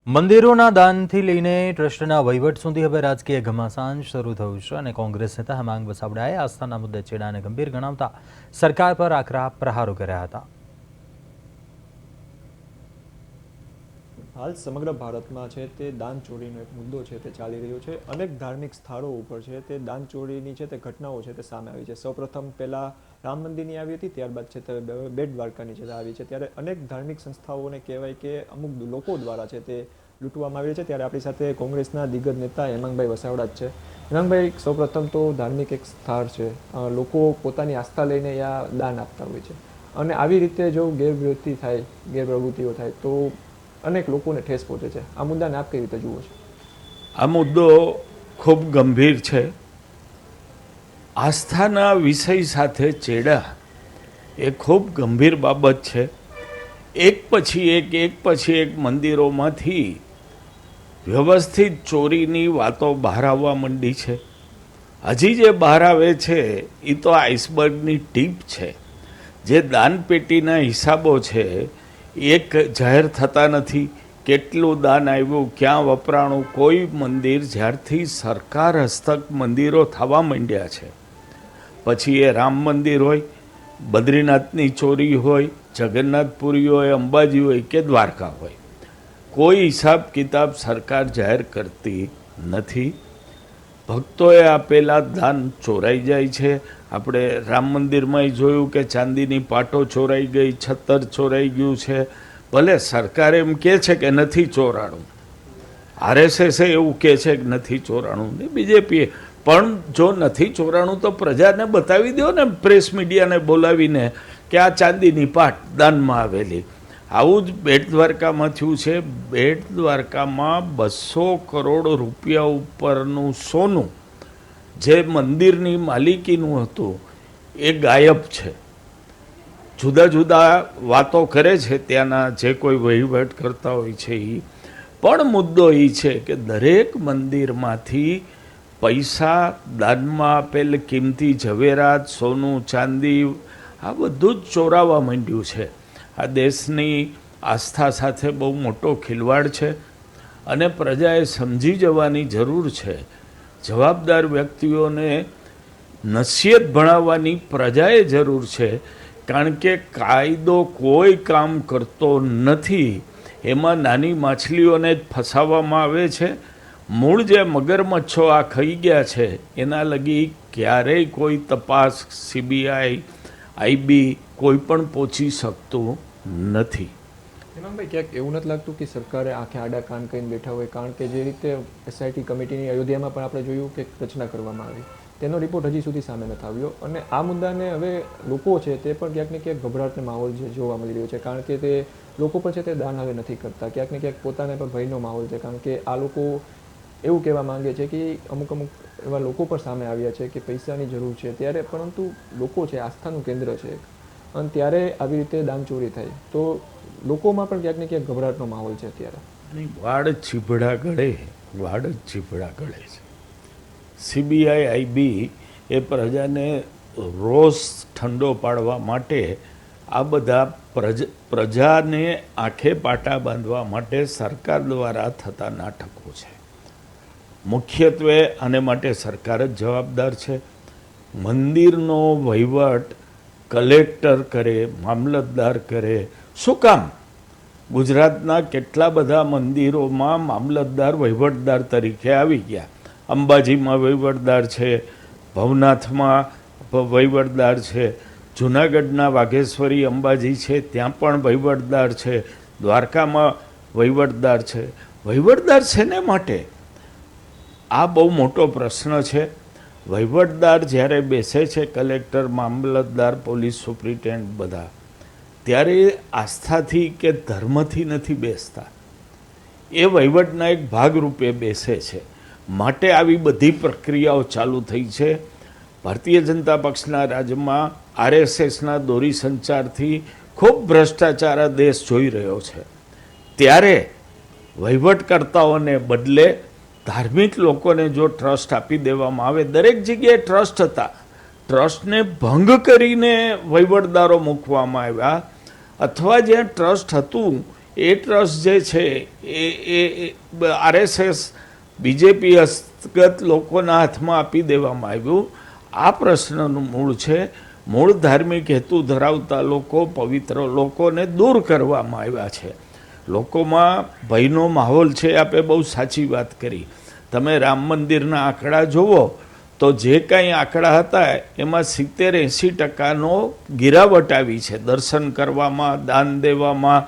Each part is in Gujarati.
મંદિરોના દાનથી લઈને ટ્રસ્ટના વહીવટ સુધી હવે રાજકીય ઘમાસાન શરૂ થયું છે અને કોંગ્રેસ નેતા હેમાંગ વસાવડાએ આસ્થાના મુદ્દે ચેડાને ગંભીર ગણાવતા સરકાર પર આકરા પ્રહારો કર્યા હતા। હાલ સમગ્ર ભારતમાં છે તે દાન ચોરીનો એક મુદ્દો છે તે ચાલી રહ્યો છે। અનેક ધાર્મિક સ્થળો ઉપર છે તે દાન ચોરીની છે તે ઘટનાઓ છે તે સામે આવી છે। સૌપ્રથમ પહેલા રામ મંદિરની આવી હતી, ત્યારબાદ છે તે બેટ દ્વારકાની છે આવી છે। ત્યારે અનેક ધાર્મિક સંસ્થાઓને કહેવાય કે અમુક લોકો દ્વારા છે તે લૂંટવામાં આવી છે। ત્યારે આપણી સાથે કોંગ્રેસના દિગ્ગજ નેતા હેમાંગભાઈ વસાવડા જ છે। હેમાંગભાઈ, સૌપ્રથમ તો ધાર્મિક એક સ્થળ છે, લોકો પોતાની આસ્થા લઈને અહીંયા દાન આપતા હોય છે અને આવી રીતે જો ગેરવૃત્તિ થાય, ગેરપ્રવૃત્તિઓ થાય તો અનેક લોકોને ઠેસ પહોંચે છે। આ મુદ્દાને આપ કઈ રીતે જુઓ છો? આ મુદ્દો ખૂબ ગંભીર છે। આસ્થાના વિષય સાથે ચેડા એ ખૂબ ગંભીર બાબત છે। એક પછી એક મંદિરોમાંથી વ્યવસ્થિત ચોરીની વાતો બહાર આવવા માંડી છે। હજી જે બહાર આવે છે એ તો આઈસબર્ગની ટીપ છે। જે દાનપેટીના હિસાબો છે એક જાહેર થતા નથી। કેટલું દાન આવ્યું, ક્યાં વપરાણું, કોઈ મંદિર જ્યારથી સરકાર હસ્તક મંદિરો થવા માંડ્યા છે, પછી એ રામ મંદિર હોય, બદ્રીનાથની ચોરી હોય, જગન્નાથપુરી હોય, અંબાજી હોય કે દ્વારકા હોય, કોઈ હિસાબ કિતાબ સરકાર જાહેર કરતી નથી। ભક્તોએ આપેલા દાન ચોરાઈ જાય છે। આપણે રામ મંદિરમાં જોયું કે ચાંદીની પાટો ચોરાઈ ગઈ, છત્તર ચોરાઈ ગયું છે। ભલે સરકાર એમ કહે છે કે નથી ચોરાણું, RSS એવું કહે છે કે નથી ચોરાણું, ને બીજેપીએ પણ જો નથી ચોરાણું તો પ્રજાને બતાવી દો ને, પ્રેસ મીડિયાને બોલાવીને કે આ ચાંદીની પાટ દાનમાં આવેલી। આવું જ બેટ દ્વારકામાં થયું છે। બેટ દ્વારકામાં 200 કરોડ રૂપિયા ઉપરનું સોનું જે મંદિરની માલિકીનું હતું એ ગાયબ છે। જુદા જુદા વાતો કરે છે ત્યાંના જે કોઈ વહીવટ કરતા હોય છે એ, પણ મુદ્દો એ છે કે દરેક મંદિરમાંથી પૈસા, દાનમાં આપેલ કિંમતી ઝવેરાત, સોનું, ચાંદી, આ બધું જ ચોરાવા માંડ્યું છે। આ દેશની આસ્થા સાથે બહુ મોટો ખિલવાડ છે અને પ્રજાએ સમજી જવાની જરૂર છે। જવાબદાર વ્યક્તિઓને નસીહત ભણાવવાની પ્રજાએ જરૂર છે, કારણ કે કાયદો કોઈ કામ કરતો નથી। એમાં નાની માછલીઓને જ ફસાવવામાં આવે છે। મૂળ જે મગરમચ્છો આ ખાઈ ગયા છે એના લગી ક્યારેય કોઈ તપાસ, CBI, IB કોઈ પણ પહોંચી શકતું નથી। હેમાંગભાઈ, ક્યાંક એવું નથી લાગતું કે સરકારે આંખે આડા કાન કરીને બેઠા હોય? કારણ કે જે રીતે SIT કમિટીની અયોધ્યામાં પણ આપણે જોયું કે રચના કરવામાં આવી, તેનો રિપોર્ટ હજી સુધી સામે નથી આવ્યો અને આ મુદ્દાને હવે લોકો છે તે પણ ક્યાંક ને ક્યાંક ગભરાટનો માહોલ જે જોવા મળી રહ્યો છે, કારણ કે તે લોકો પણ છે તે દાન હવે નથી કરતા। ક્યાંક ને ક્યાંક પોતાને પણ ભયનો માહોલ છે, કારણ કે આ લોકો એવું કહેવા માંગે છે કે અમુક એવા લોકો પણ સામે આવ્યા છે કે પૈસાની જરૂર છે ત્યારે, પરંતુ લોકો છે આસ્થાનું કેન્દ્ર છે અને ત્યારે આવી રીતે દાન ચોરી થાય તો લોકોમાં પણ ક્યાંક ને ક્યાંક ગભરાટનો માહોલ છે અત્યારે। વાડ ચીભડા ગળે છે। CBI, IB એ પ્રજાને રોષ ઠંડો પાડવા માટે, આ બધા પ્રજાને આંખે પાટા બાંધવા માટે સરકાર દ્વારા થતા નાટકો છે। મુખ્યત્વે આને માટે સરકાર જ જવાબદાર છે। મંદિરનો વહીવટ કલેક્ટર કરે, મામલતદાર કરે, શું કામ? ગુજરાતના કેટલા બધા મંદિરોમાં મામલતદાર વહીવટદાર તરીકે આવી ગયા। અંબાજીમાં વહીવટદાર છે, ભવનાથમાં વહીવટદાર છે, જૂનાગઢના વાઘેશ્વરી અંબાજી છે ત્યાં પણ વહીવટદાર છે, દ્વારકામાં વહીવટદાર છે। વહીવટદાર છે ને માટે આ બહુ મોટો પ્રશ્ન છે। વહીવટદાર જ્યારે બેસે છે, કલેક્ટર, મામલતદાર, પોલીસ સુપ્રિન્ટેન્ડન્ટ બધા, ત્યારે આસ્થાથી કે ધર્મથી નથી બેસતા, એ વહીવટના એક ભાગરૂપે બેસે છે। માટે આવી બધી પ્રક્રિયાઓ ચાલુ થઈ છે। ભારતીય જનતા પક્ષના રાજ્યમાં RSSના દોરી સંચારથી ખૂબ ભ્રષ્ટાચાર આ દેશ જોઈ રહ્યો છે। ત્યારે વહીવટકર્તાઓને બદલે ધાર્મિક લોકોને જો ટ્રસ્ટ આપી દેવામાં આવે, દરેક જગ્યાએ ટ્રસ્ટ હતા, ટ્રસ્ટને ભંગ કરીને વહીવટદારો મૂકવામાં આવ્યા, અથવા જ્યાં ટ્રસ્ટ હતું એ ટ્રસ્ટ જે છે એ RSS BJP હસ્તગત લોકોના હાથમાં આપી દેવામાં આવ્યું. આ પ્રશ્નનું મૂળ છે. મૂળ ધાર્મિક હેતુ ધરાવતા લોકો, પવિત્ર લોકોને દૂર કરવામાં આવ્યા છે. લોકોમાં ભયનો માહોલ છે. આપે બહુ સાચી વાત કરી. તમે રામ મંદિરના આંકડા જુઓ તો જે કાંઈ આંકડા હતા એમાં 70-80% ગિરાવટ આવી છે દર્શન કરવામાં, દાન દેવામાં.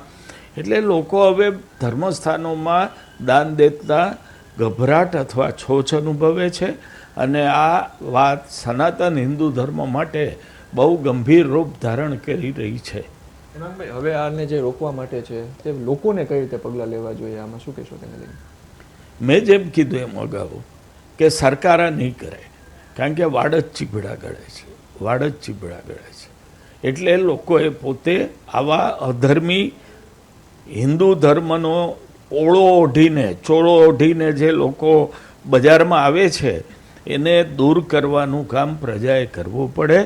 એટલે લોકો હવે ધર્મસ્થાનોમાં દાન દેતા ગભરાટ અથવા છોછ અનુભવે છે. અને આ વાત સનાતન હિન્દુ ધર્મ માટે બહુ ગંભીર રૂપ ધારણ કરી રહી છે. હેમાંગભાઈ, હવે આને જે રોકવા માટે છે તે લોકોને કઈ રીતે પગલાં લેવા જોઈએ, આમાં શું કહેશો તેને લઈને? મેં જેમ કીધું એમ અગાઉ કે સરકાર આ નહીં કરે, કારણ કે વાડ જ ચીભડા ગળે છે, વાડ જ ચીભડા ગળે છે. એટલે લોકોએ પોતે આવા અધર્મી હિન્દુ ધર્મનો ઓળો ઓઢીને, ચોળો ઓઢીને જે લોકો બજારમાં આવે છે એને દૂર કરવાનું કામ પ્રજાએ કરવું પડે.